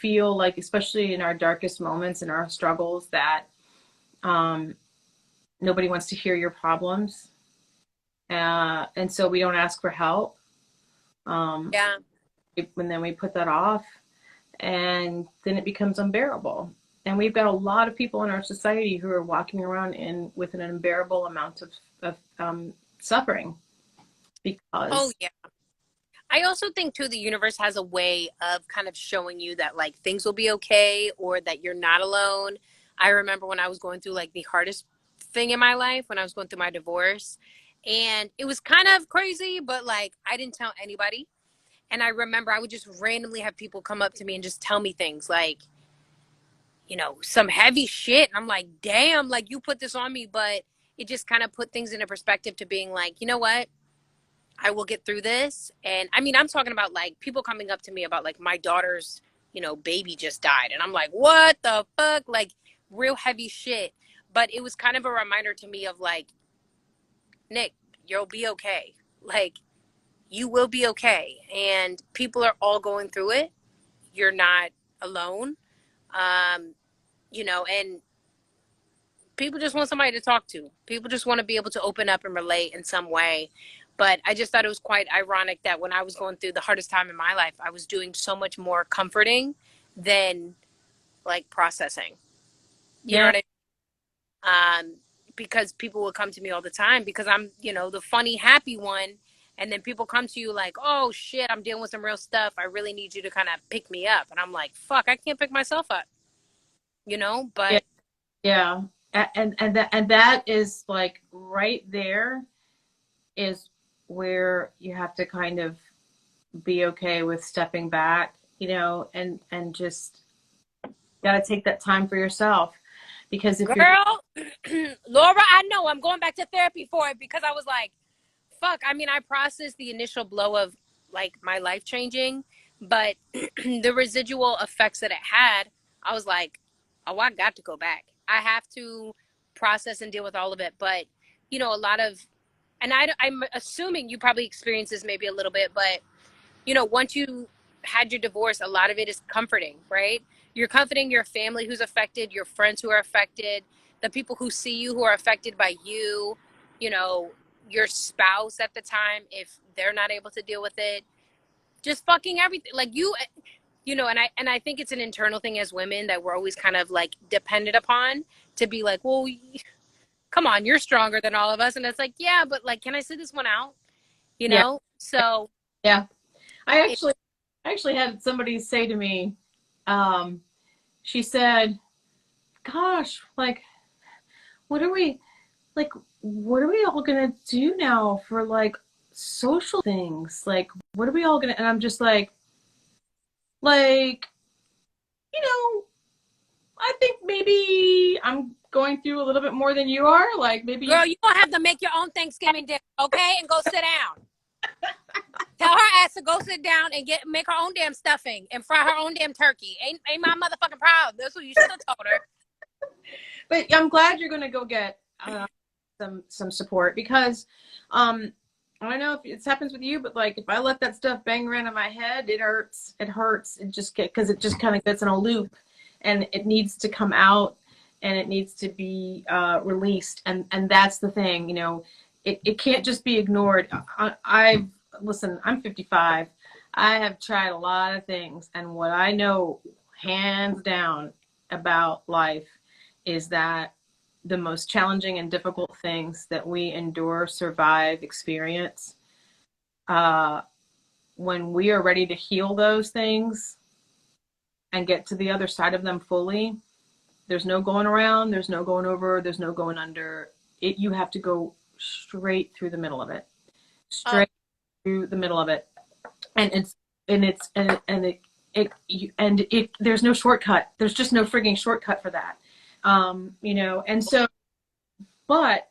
feel like, especially in our darkest moments and our struggles, that um, nobody wants to hear your problems. And so we don't ask for help. Um, Yeah. and then we put that off, and then it becomes unbearable. And we've got a lot of people in our society who are walking around with an unbearable amount of suffering Oh, because, yeah. I also think too the universe has a way of kind of showing you that like things will be okay or that you're not alone. I remember when I was going through like the hardest thing in my life when I was going through my divorce, and it was kind of crazy, but like I didn't tell anybody. And I remember I would just randomly have people come up to me and just tell me things like, you know, some heavy shit. And I'm like, damn, like you put this on me. But it just kind of put things into perspective to being like, you know what? I will get through this. And I mean, I'm talking about like people coming up to me about like my daughter's, you know, baby just died. And I'm like, what the fuck? Like real heavy shit. But it was kind of a reminder to me of like, Nick, you'll be okay. Like, you will be okay. And people are all going through it. You're not alone. Um, you know, and people just want somebody to talk to. People just want to be able to open up and relate in some way. But I just thought it was quite ironic that when I was going through the hardest time in my life, I was doing so much more comforting than like processing. You know yeah, what I mean? Because people would come to me all the time because I'm, you know, the funny, happy one. And then people come to you like, oh shit, I'm dealing with some real stuff. I really need you to kind of pick me up. And I'm like, fuck, I can't pick myself up, you know? yeah, But yeah. And that is like right there is where you have to kind of be okay with stepping back, you know, and just got to take that time for yourself, because if you're girl, Laura, I know I'm going back to therapy for it because I was like, fuck. I mean, I processed the initial blow of like my life changing, but the residual effects that it had, I was like, oh, I got to go back. I have to process and deal with all of it. But, you know, a lot of, and I'm assuming you probably experienced this maybe a little bit, but you know, once you had your divorce, a lot of it is comforting, right? You're comforting your family who's affected, your friends who are affected, the people who see you who are affected by you know, your spouse at the time, if they're not able to deal with it, just fucking everything. Like you know, and I think it's an internal thing as women that we're always kind of like dependent upon to be like, well, come on, you're stronger than all of us. And it's like, yeah, but like, can I sit this one out? You yeah, know? So yeah. I it, actually I actually had somebody say to me, um, she said, "Gosh, like, what are we like? What are we all gonna do now for like social things? Like, what are we all gonna?" And I'm just like, you know, I think maybe I'm going through a little bit more than you are. Like, maybe you girl, you gonna have to make your own Thanksgiving dinner, okay? And go sit down. Tell her ass to go sit down and make her own damn stuffing and fry her own damn turkey. Ain't my motherfucking proud. That's what you should have told her. but I'm glad you're gonna go get some support, because I don't know if it happens with you, but like if I let that stuff bang around in my head, it hurts. It hurts. It just because it just kind of gets in a loop, and it needs to come out, and it needs to be released. And that's the thing, you know, it can't just be ignored. I've listen. I'm 55. I have tried a lot of things, and what I know, hands down, about life is that the most challenging and difficult things that we endure, survive, experience, uh, when we are ready to heal those things and get to the other side of them fully, there's no going around, there's no going over, there's no going under. It, you have to go straight through the middle of it, Oh, straight through the middle of it, and it there's no shortcut. There's just no frigging shortcut for that. You know, and so, but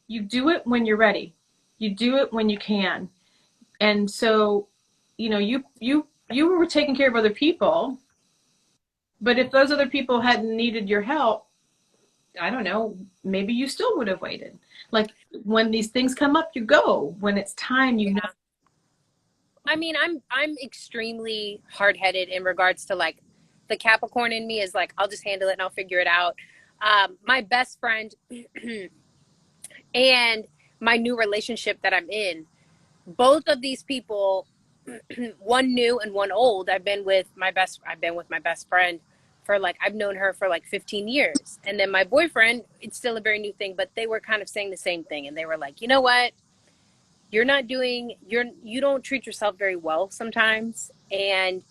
you do it when you're ready. You do it when you can. And so, you know, you you were taking care of other people, but if those other people hadn't needed your help, I don't know, maybe you still would have waited. Like when these things come up, you go. When it's time, you know. I mean, I'm extremely hard-headed in regards to like the Capricorn in me is like, I'll just handle it and I'll figure it out. My best friend and my new relationship that I'm in, both of these people, one new and one old, I've been with my best friend for like, I've known her for like 15 years. And then my boyfriend, it's still a very new thing, but they were kind of saying the same thing. And they were like, you know what? You don't treat yourself very well sometimes. And,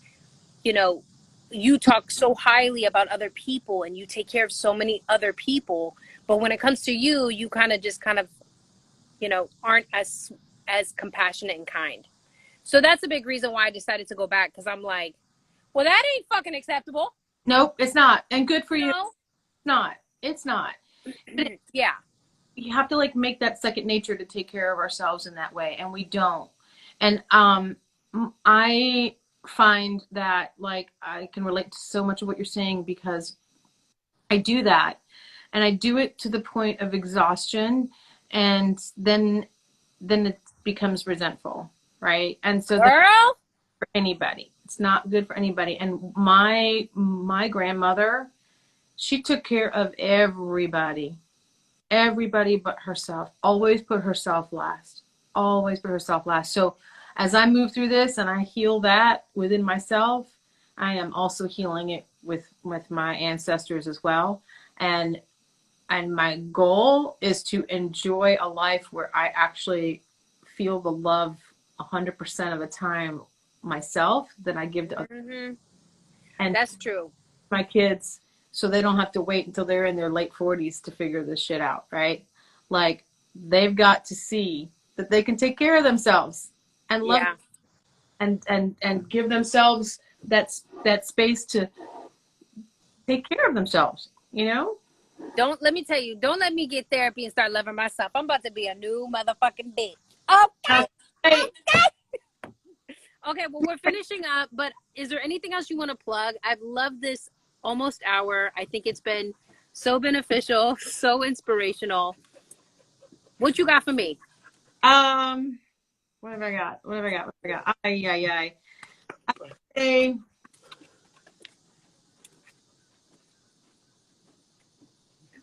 you know, you talk so highly about other people and you take care of so many other people. But when it comes to you, you kind of, aren't as compassionate and kind. So that's a big reason why I decided to go back, because I'm like, well, that ain't fucking acceptable. Nope, it's not. And good for you. No. It's not. It's not. Yeah. You have to like make that second nature to take care of ourselves in that way, and we don't. And I find that like I can relate to so much of what you're saying, because I do that, and I do it to the point of exhaustion, and then it becomes resentful, right? And so Girl. for anybody, it's not good for anybody. And my grandmother, she took care of everybody but herself. Always put herself last. Always put herself last. So as I move through this and I heal that within myself, I am also healing it with my ancestors as well. And my goal is to enjoy a life where I actually feel the love 100% of the time myself that I give to others. Mm-hmm. And that's true. My kids, so they don't have to wait until they're in their late 40s to figure this shit out, right? Like they've got to see that they can take care of themselves and love and give themselves that space to take care of themselves, you know? Don't let me get therapy and start loving myself. I'm about to be a new motherfucking bitch. Okay. Hey. Okay, well, we're finishing up, but is there anything else you want to plug? I've loved this almost hour. I think it's been so beneficial, so inspirational. What you got for me? What have I got? I say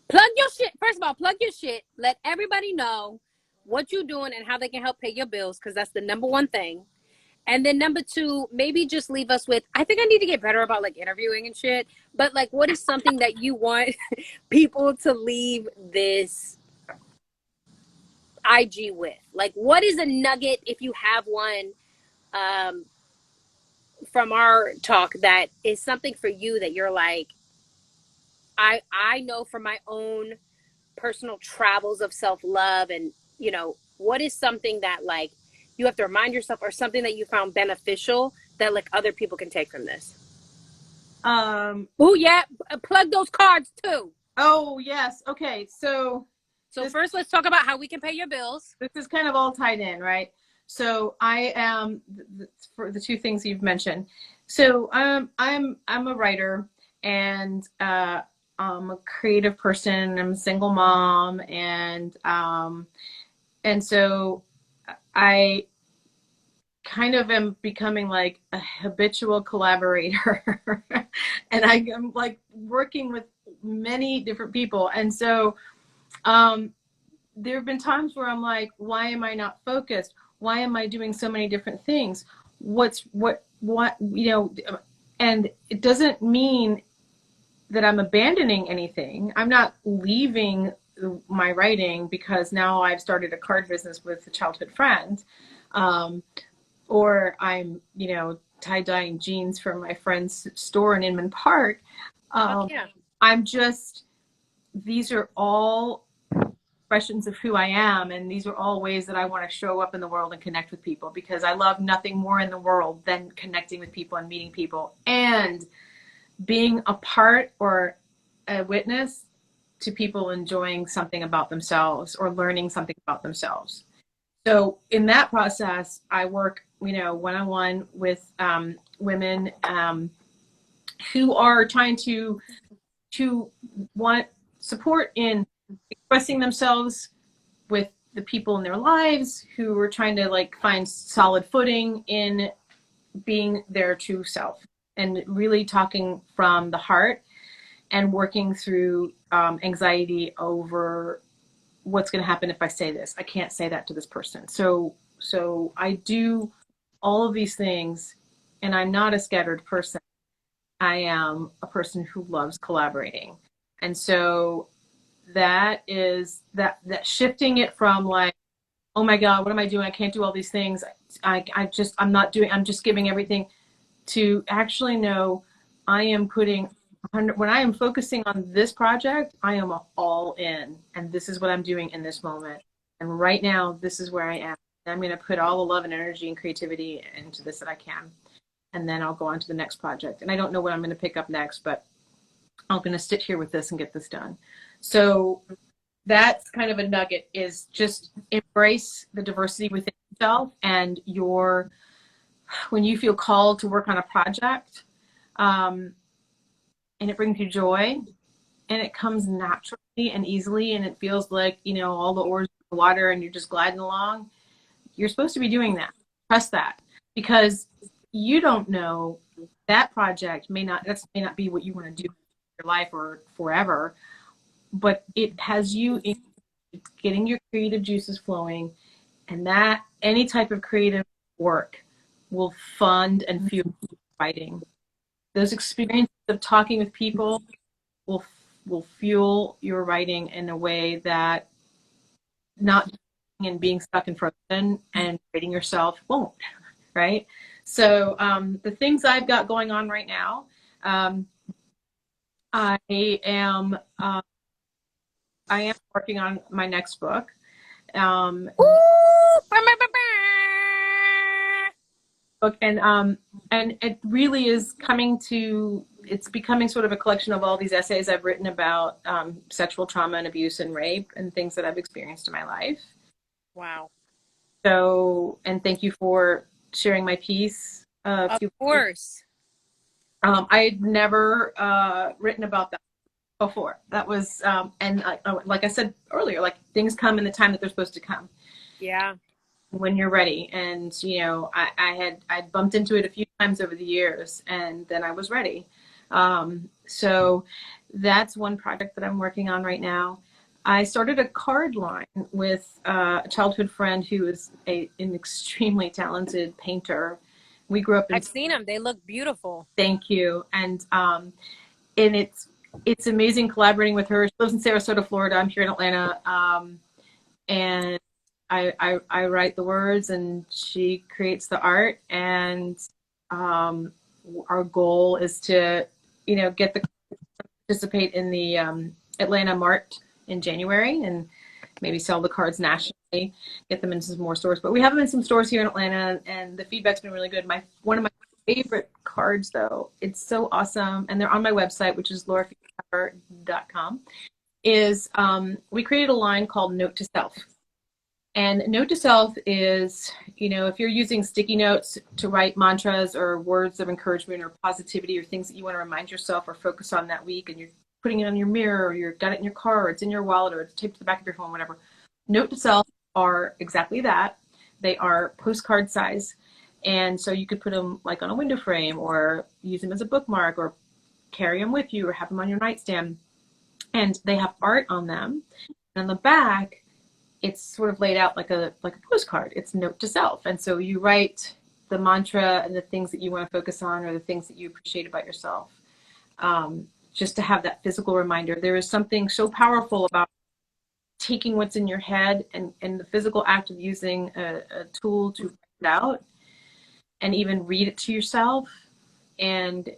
Plug your shit. First of all, plug your shit. Let everybody know what you're doing and how they can help pay your bills, because that's the number one thing. And then number two, maybe just leave us with, I think I need to get better about like interviewing and shit, but like what is something that you want people to leave this IG with? Like what is a nugget, if you have one, from our talk that is something for you that you're like, I know from my own personal travels of self-love, and what is something that like you have to remind yourself, or something that you found beneficial that like other people can take from this? Oh yeah, plug those cards too. Oh yes. Okay. So first let's talk about how we can pay your bills. This is kind of all tied in, right? So I am for the two things you've mentioned. So I'm a writer, and I'm a creative person. I'm a single mom, and so I kind of am becoming like a habitual collaborator, and I'm like working with many different people, and so there have been times where I'm like, why am I not focused? Why am I doing so many different things? What, and it doesn't mean that I'm abandoning anything. I'm not leaving my writing because now I've started a card business with a childhood friend, or I'm, tie-dyeing jeans for my friend's store in Inman Park. I'm just, these are all expressions of who I am, and these are all ways that I want to show up in the world and connect with people, because I love nothing more in the world than connecting with people and meeting people and being a part or a witness to people enjoying something about themselves or learning something about themselves. So in that process, I work one-on-one with women who are trying to want support in expressing themselves with the people in their lives, who are trying to like find solid footing in being their true self and really talking from the heart and working through anxiety over what's going to happen if I say this. I can't say that to this person. So I do all of these things, and I'm not a scattered person. I am a person who loves collaborating. And so that is that shifting it from like, oh my God, what am I doing? I can't do all these things. I'm just giving everything, to actually know I am putting when I am focusing on this project, I am all in, and this is what I'm doing in this moment. And right now, this is where I am. I'm going to put all the love and energy and creativity into this that I can. And then I'll go on to the next project. And I don't know what I'm going to pick up next, but I'm going to sit here with this and get this done. So that's kind of a nugget, is just embrace the diversity within yourself, and when you feel called to work on a project, and it brings you joy, and it comes naturally and easily, and it feels like, all the oars in the water and you're just gliding along, you're supposed to be doing that. Trust that, because you don't know, that project may not be what you want to do in your life or forever, but it has you getting your creative juices flowing, and that any type of creative work will fund and fuel writing. Those experiences of talking with people will fuel your writing in a way that not and being stuck in frozen and writing yourself won't, right? So the things I've got going on right now, I am working on my next book. Book, and it really is it's becoming sort of a collection of all these essays I've written about sexual trauma and abuse and rape and things that I've experienced in my life. Wow. So, and thank you for sharing my piece. Of course. I had never written about that before. That was, and like I said earlier, like things come in the time that they're supposed to come. Yeah. When you're ready. And, I'd bumped into it a few times over the years, and then I was ready. So that's one project that I'm working on right now. I started a card line with a childhood friend who is an extremely talented painter. We grew up in... I've seen them. They look beautiful. Thank you. And it's amazing collaborating with her. She lives in Sarasota, Florida. I'm here in Atlanta. And I write the words and she creates the art. And our goal is to, get the participate in the Atlanta Mart in January, and maybe sell the cards nationally, get them into some more stores. But we have them in some stores here in Atlanta, and the feedback's been really good. One of my favorite cards, though, it's so awesome, and they're on my website, which is laurafever.com, is we created a line called Note to Self. And Note to Self is, if you're using sticky notes to write mantras or words of encouragement or positivity or things that you want to remind yourself or focus on that week, and you're putting it on your mirror, or you've got it in your car, or it's in your wallet, or it's taped to the back of your phone, whatever. Note to Self are exactly that. They are postcard size. And so you could put them like on a window frame, or use them as a bookmark, or carry them with you, or have them on your nightstand. And they have art on them. And on the back, it's sort of laid out like a postcard. It's Note to Self. And so you write the mantra and the things that you want to focus on, or the things that you appreciate about yourself. Just to have that physical reminder. There is something so powerful about taking what's in your head and the physical act of using a tool to write it out and even read it to yourself. And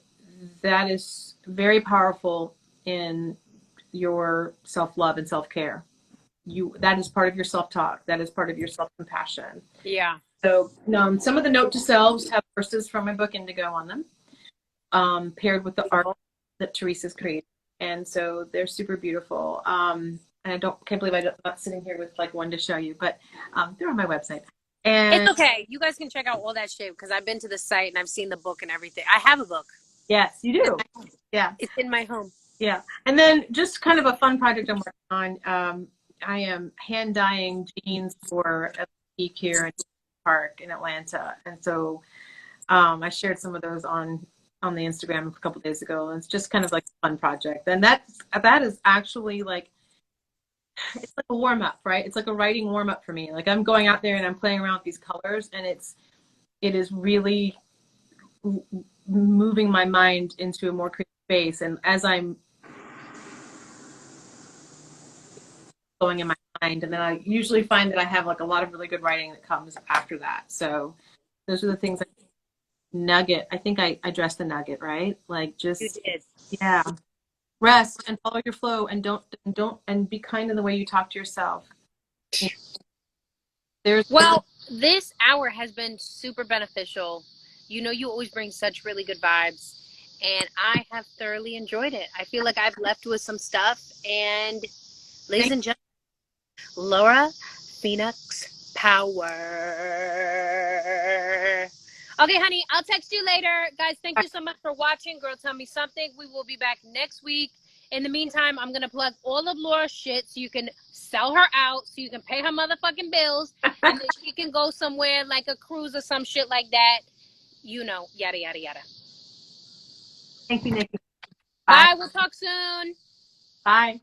that is very powerful in your self-love and self-care. That is part of your self-talk. That is part of your self-compassion. Yeah. So some of the Note to Selves have verses from my book Indigo on them, paired with the art that Teresa's created. And so they're super beautiful. And I can't believe I'm not sitting here with like one to show you, but they're on my website. And It's okay. You guys can check out all that shit because I've been to the site and I've seen the book and everything. I have a book. yes, you do. Yeah. It's in my home. Yeah. And then just kind of a fun project I'm working on. I am hand dyeing jeans for a peak here in Park in Atlanta. And so I shared some of those on the Instagram a couple of days ago. And it's just kind of like a fun project. And that is actually like, it's like a warm up, right? It's like a writing warm up for me. Like I'm going out there and I'm playing around with these colors, and it is really moving my mind into a more creative space. And as I'm going in my mind, and then I usually find that I have like a lot of really good writing that comes after that. So those are the things. Nugget. I think I addressed the nugget, right? Like You just, did. yeah, rest and follow your flow, and don't be kind in the way you talk to yourself. There's Well, this hour has been super beneficial. You know, you always bring such really good vibes, and I have thoroughly enjoyed it. I feel like I've left with some stuff. And ladies and gentlemen, Laura Phoenix Power. Okay, honey, I'll text you later. Guys, thank you so much for watching Girltellme Something. We will be back next week. In the meantime, I'm going to plug all of Laura's shit so you can sell her out, so you can pay her motherfucking bills, and then she can go somewhere like a cruise or some shit like that. You know, yada, yada, yada. Thank you, Nikki. Bye. We'll talk soon. Bye.